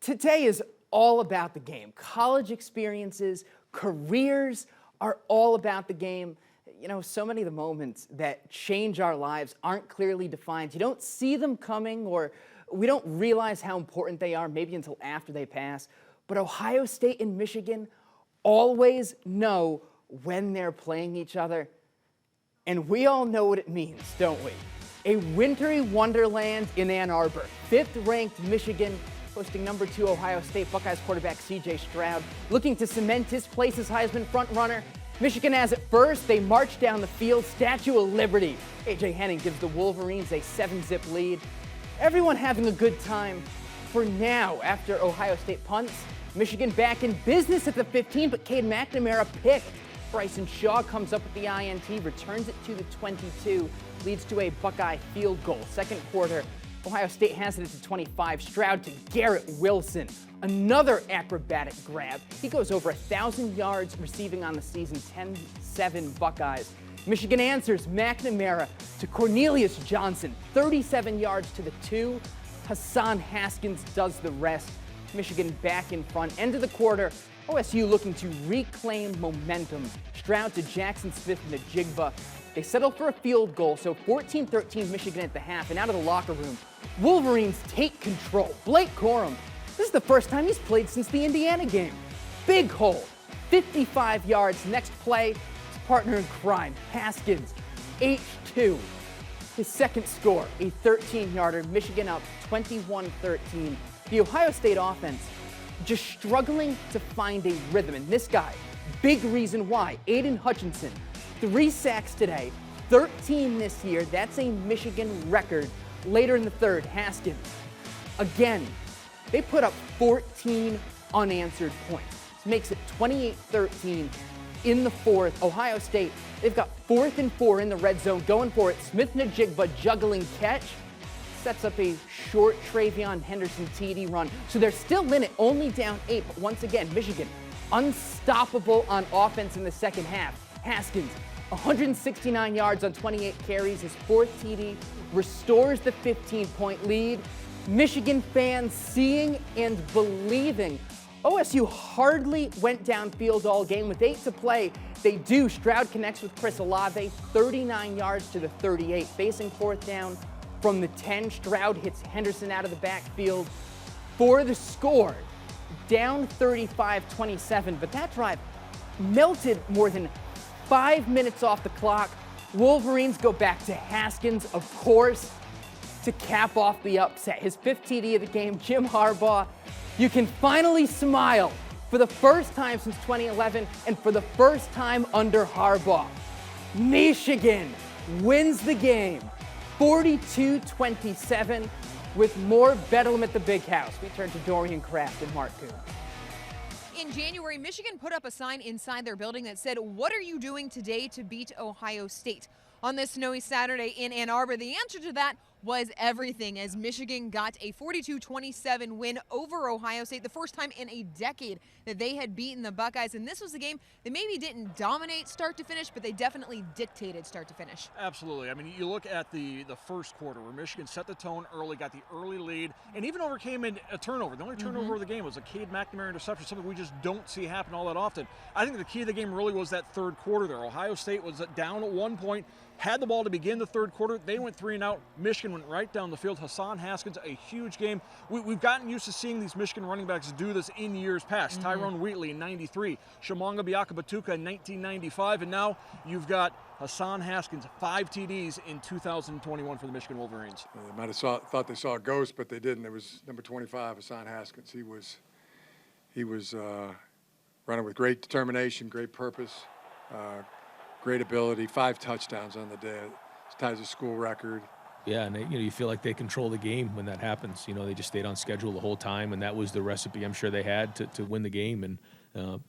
Today is all about the game. College experiences, careers are all about the game. You know, so many of the moments that change our lives aren't clearly defined. You don't see them coming, or we don't realize how important they are maybe until after they pass. But Ohio State and Michigan always know when they're playing each other. And we all know what it means, don't we? A wintry wonderland in Ann Arbor. 5th-ranked Michigan hosting number 2 Ohio State. Buckeyes quarterback C.J. Stroud looking to cement his place as Heisman frontrunner. Michigan has it first. They march down the field. Statue of Liberty. A.J. Henning gives the Wolverines a 7-zip lead. Everyone having a good time for now after Ohio State punts. Michigan back in business at the 15, but Cade McNamara picked. Bryson Shaw comes up with the INT, returns it to the 22, leads to a Buckeye field goal. Second quarter, Ohio State has it at the 25. Stroud to Garrett Wilson. Another acrobatic grab. He goes over 1,000 yards receiving on the season, 10-7 Buckeyes. Michigan answers. McNamara to Cornelius Johnson, 37 yards to the 2. Hassan Haskins does the rest. Michigan back in front. End of the quarter, OSU looking to reclaim momentum. Stroud to Jackson Smith and the Jigba. They settle for a field goal, so 14-13 Michigan at the half, and out of the locker room, Wolverines take control. Blake Corum, this is the first time he's played since the Indiana game. Big hole, 55 yards. Next play, his partner in crime, Haskins, H2. His second score, a 13-yarder. Michigan up 21-13. The Ohio State offense just struggling to find a rhythm, and this guy, big reason why. Aiden Hutchinson, 3 sacks today, 13 this year. That's a Michigan record. Later in the third, Haskins. Again, they put up 14 unanswered points. This makes it 28-13 in the fourth. Ohio State, they've got 4th and 4 in the red zone, going for it. Smith-Njigba juggling catch. Sets up a short Travion Henderson TD run. So they're still in it, only down 8. But once again, Michigan unstoppable on offense in the second half. Haskins, 169 yards on 28 carries. His 4th TD restores the 15-point lead. Michigan fans seeing and believing. OSU hardly went downfield all game. With 8 to play, they do. Stroud connects with Chris Olave, 39 yards to the 38. Facing 4th down from the 10, Stroud hits Henderson out of the backfield for the score. Down 35-27, but that drive melted more than 5 minutes off the clock. Wolverines go back to Haskins, of course, to cap off the upset. His 5th TD of the game, Jim Harbaugh. You can finally smile for the first time since 2011 and for the first time under Harbaugh. Michigan wins the game, 42-27, with more bedlam at the Big House. We turn to Dorian Kraft and Mark Coon. In January, Michigan put up a sign inside their building that said, "What are you doing today to beat Ohio State?" On this snowy Saturday in Ann Arbor, the answer to that was everything, as Michigan got a 42-27 win over Ohio State, the first time in a decade that they had beaten the Buckeyes. And this was a game that maybe didn't dominate start to finish, but they definitely dictated start to finish. Absolutely. I mean, you look at the first quarter where Michigan set the tone early, got the early lead, and even overcame a turnover. The only turnover of the game was a Cade McNamara interception, something we just don't see happen all that often. I think the key of the game really was that third quarter there. Ohio State was down at one point, had the ball to begin the third quarter. They went 3 and out. Michigan went right down the field. Hassan Haskins, a huge game. We've gotten used to seeing these Michigan running backs do this in years past. Tyrone Wheatley in 93, Shimanga Biaka-Batuka in 1995, and now you've got Hassan Haskins, 5 TDs in 2021 for the Michigan Wolverines. They might have thought they saw a ghost, but they didn't. It was number 25, Hassan Haskins. He was running with great determination, great purpose, great ability. 5 touchdowns on the day. It ties a school record. Yeah, and you feel like they control the game when that happens. They just stayed on schedule the whole time, and that was the recipe I'm sure they had to win the game. And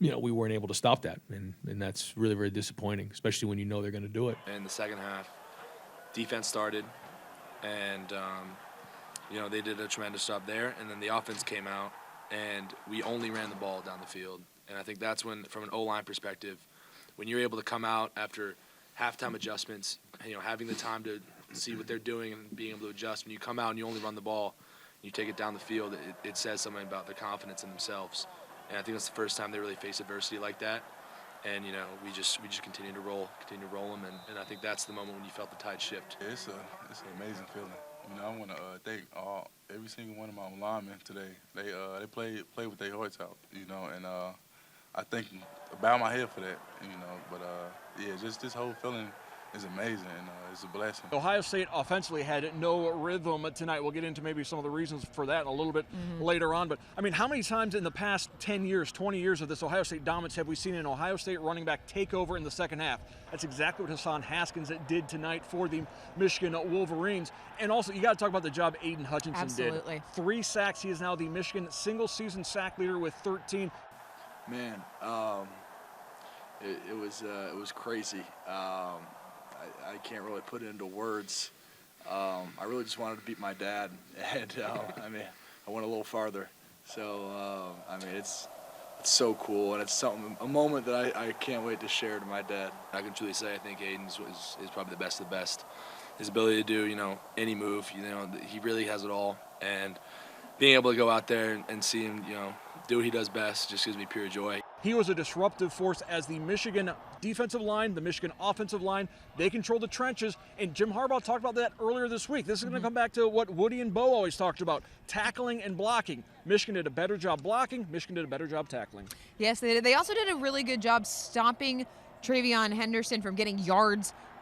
we weren't able to stop that, and that's really very disappointing, especially when they're going to do it. In the second half, defense started, and they did a tremendous job there. And then the offense came out, and we only ran the ball down the field. And I think that's when, from an O-line perspective, when you're able to come out after halftime adjustments, having the time to see what they're doing and being able to adjust. When you come out and you only run the ball, you take it down the field, it says something about their confidence in themselves. And I think that's the first time they really face adversity like that. And, you know, we just continue to roll them, and I think that's the moment when you felt the tide shift. It's an amazing feeling. You know, I want to thank every single one of my linemen today. They played with their hearts out, you know, and I thank them. I bow my head for that, you know. But yeah, just this whole feeling is amazing, and it's a blessing. Ohio State offensively had no rhythm tonight. We'll get into maybe some of the reasons for that a little bit later on. But, I mean, how many times in the past 10 years, 20 years of this Ohio State dominance have we seen an Ohio State running back take over in the second half? That's exactly what Haskins did tonight for the Michigan Wolverines. And also, you got to talk about the job Aiden Hutchinson Absolutely. did. 3 sacks. He is now the Michigan single-season sack leader with 13. Man, it was crazy. I can't really put it into words. I really just wanted to beat my dad, and I mean, I went a little farther. So I mean, it's so cool, and it's a moment that I can't wait to share to my dad. I can truly say I think Aiden is probably the best of the best. His ability to do, you know, any move, you know, he really has it all, and being able to go out there and see him, you know, do what he does best just gives me pure joy. He was a disruptive force as the Michigan defensive line, the Michigan offensive line. They control the trenches, and Jim Harbaugh talked about that earlier this week. This is going to come back to what Woody and Bo always talked about, tackling and blocking. Michigan did a better job blocking. Michigan did a better job tackling. Yes, they did. They also did a really good job stopping Travion Henderson from getting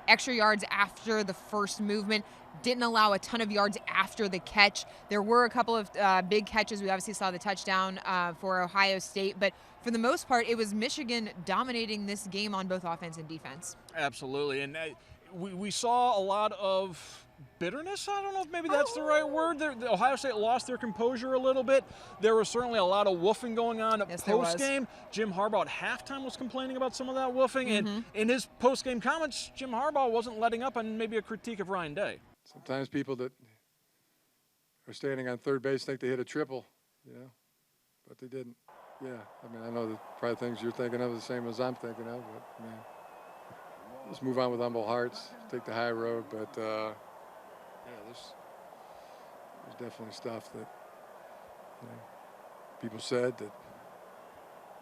extra yards after the first movement. Didn't allow a ton of yards after the catch. There were a couple of big catches. We obviously saw the touchdown for Ohio State, but for the most part, it was Michigan dominating this game on both offense and defense. Absolutely, and we saw a lot of bitterness. I don't know if maybe that's the right word. The Ohio State lost their composure a little bit. There was certainly a lot of woofing going on post-game. Jim Harbaugh at halftime was complaining about some of that woofing, and in his post-game comments, Jim Harbaugh wasn't letting up on maybe a critique of Ryan Day. Sometimes people that are standing on third base think they hit a triple, you know, but they didn't. Yeah, I mean, I know that probably things you're thinking of are the same as I'm thinking of, but, I mean, let's move on with humble hearts, take the high road, but, yeah, there's definitely stuff that, you know, people said that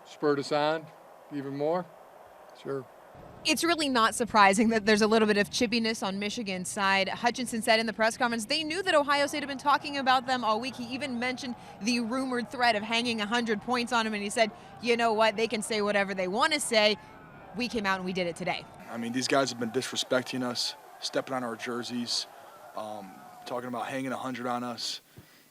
spurred us on even more. Sure. It's really not surprising that there's a little bit of chippiness on Michigan's side. Hutchinson said in the press conference they knew that Ohio State had been talking about them all week. He even mentioned the rumored threat of hanging 100 points on them, and he said, you know what, they can say whatever they want to say. We came out and we did it today. I mean, these guys have been disrespecting us, stepping on our jerseys, talking about hanging 100 on us,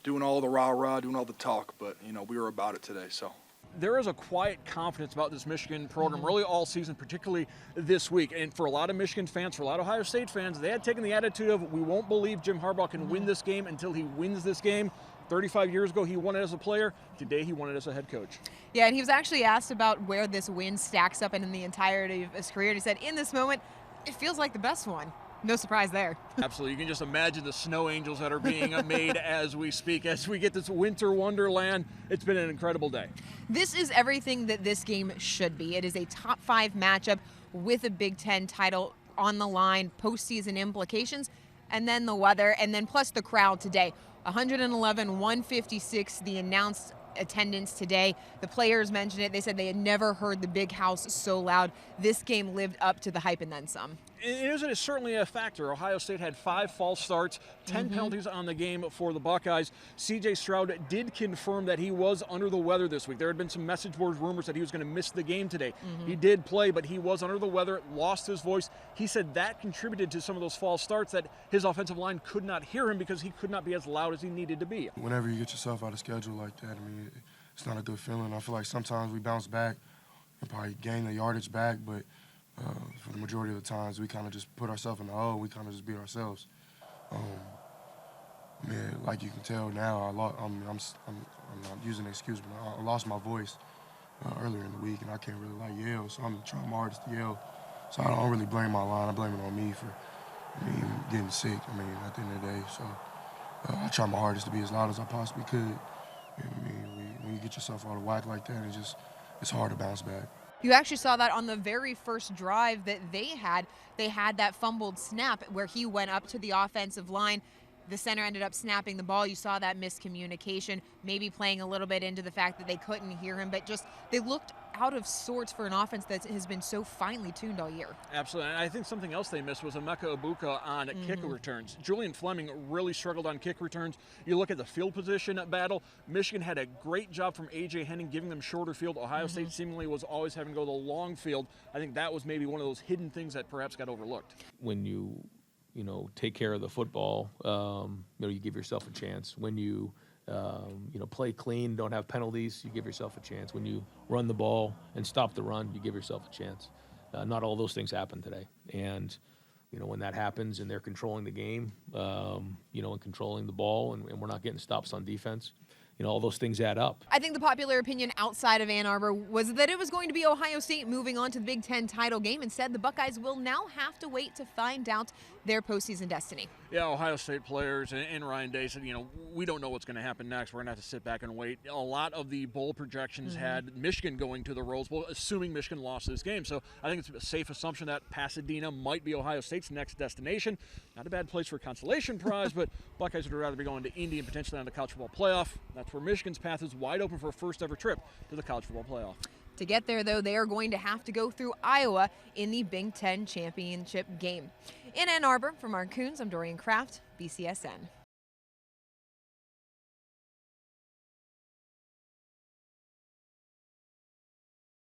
doing all the rah-rah, doing all the talk, but, you know, we were about it today, so. There is a quiet confidence about this Michigan program really all season, particularly this week. And for a lot of Michigan fans, for a lot of Ohio State fans, they had taken the attitude of, we won't believe Jim Harbaugh can win this game until he wins this game. 35 years ago, he won it as a player. Today, he won it as a head coach. Yeah, and he was actually asked about where this win stacks up in the entirety of his career. And he said, in this moment, it feels like the best one. No surprise there. Absolutely. You can just imagine the snow angels that are being made as we speak, as we get this winter wonderland. It's been an incredible day. This is everything that this game should be. It is a top 5 matchup with a Big Ten title on the line, postseason implications, and then the weather, and then plus the crowd today. 111, 156, the announced attendance today. The players mentioned it. They said they had never heard the big house so loud. This game lived up to the hype and then some. It is certainly a factor. Ohio State had 5 false starts, 10 penalties on the game for the Buckeyes. C.J. Stroud did confirm that he was under the weather this week. There had been some message board rumors that he was going to miss the game today. He did play, but he was under the weather, lost his voice. He said that contributed to some of those false starts, that his offensive line could not hear him because he could not be as loud as he needed to be. Whenever you get yourself out of schedule like that, I mean, it's not a good feeling. I feel like sometimes we bounce back and probably gain the yardage back, but for the majority of the times, we kind of just put ourselves in the hole. We kind of just beat ourselves. Man, like you can tell now, I'm not using an excuse, but I lost my voice earlier in the week, and I can't really yell. So I'm trying my hardest to yell. So I don't really blame my line. I blame it on me for getting sick. I mean, at the end of the day, so I try my hardest to be as loud as I possibly could. I mean, when you get yourself out of whack like that, it's hard to bounce back. You actually saw that on the very first drive that they had. They had that fumbled snap where he went up to the offensive line, the center ended up snapping the ball. You saw that miscommunication, maybe playing a little bit into the fact that they couldn't hear him, but just they looked out of sorts for an offense that has been so finely tuned all year. Absolutely. And I think something else they missed was Emeka Ibuka on kick returns. Julian Fleming really struggled on kick returns. You look at the field position battle. Michigan had a great job from A.J. Henning giving them shorter field. Ohio State seemingly was always having to go the long field. I think that was maybe one of those hidden things that perhaps got overlooked. When you take care of the football, you give yourself a chance. When you play clean, don't have penalties, you give yourself a chance. When you run the ball and stop the run, you give yourself a chance. Not all those things happen today. And, when that happens and they're controlling the game, and controlling the ball and we're not getting stops on defense, all those things add up. I think the popular opinion outside of Ann Arbor was that it was going to be Ohio State moving on to the Big Ten title game. Instead, the Buckeyes will now have to wait to find out their postseason destiny. Yeah, Ohio State players and Ryan Day said, we don't know what's going to happen next. We're going to have to sit back and wait. A lot of the bowl projections had Michigan going to the Rose Bowl, assuming Michigan lost this game. So I think it's a safe assumption that Pasadena might be Ohio State's next destination. Not a bad place for a consolation prize, but Buckeyes would rather be going to Indy and potentially on the college football playoff. That's where Michigan's path is wide open for a first ever trip to the college football playoff. To get there, though, they are going to have to go through Iowa in the Big Ten championship game. In Ann Arbor, from Mark Coons, I'm Dorian Kraft, BCSN.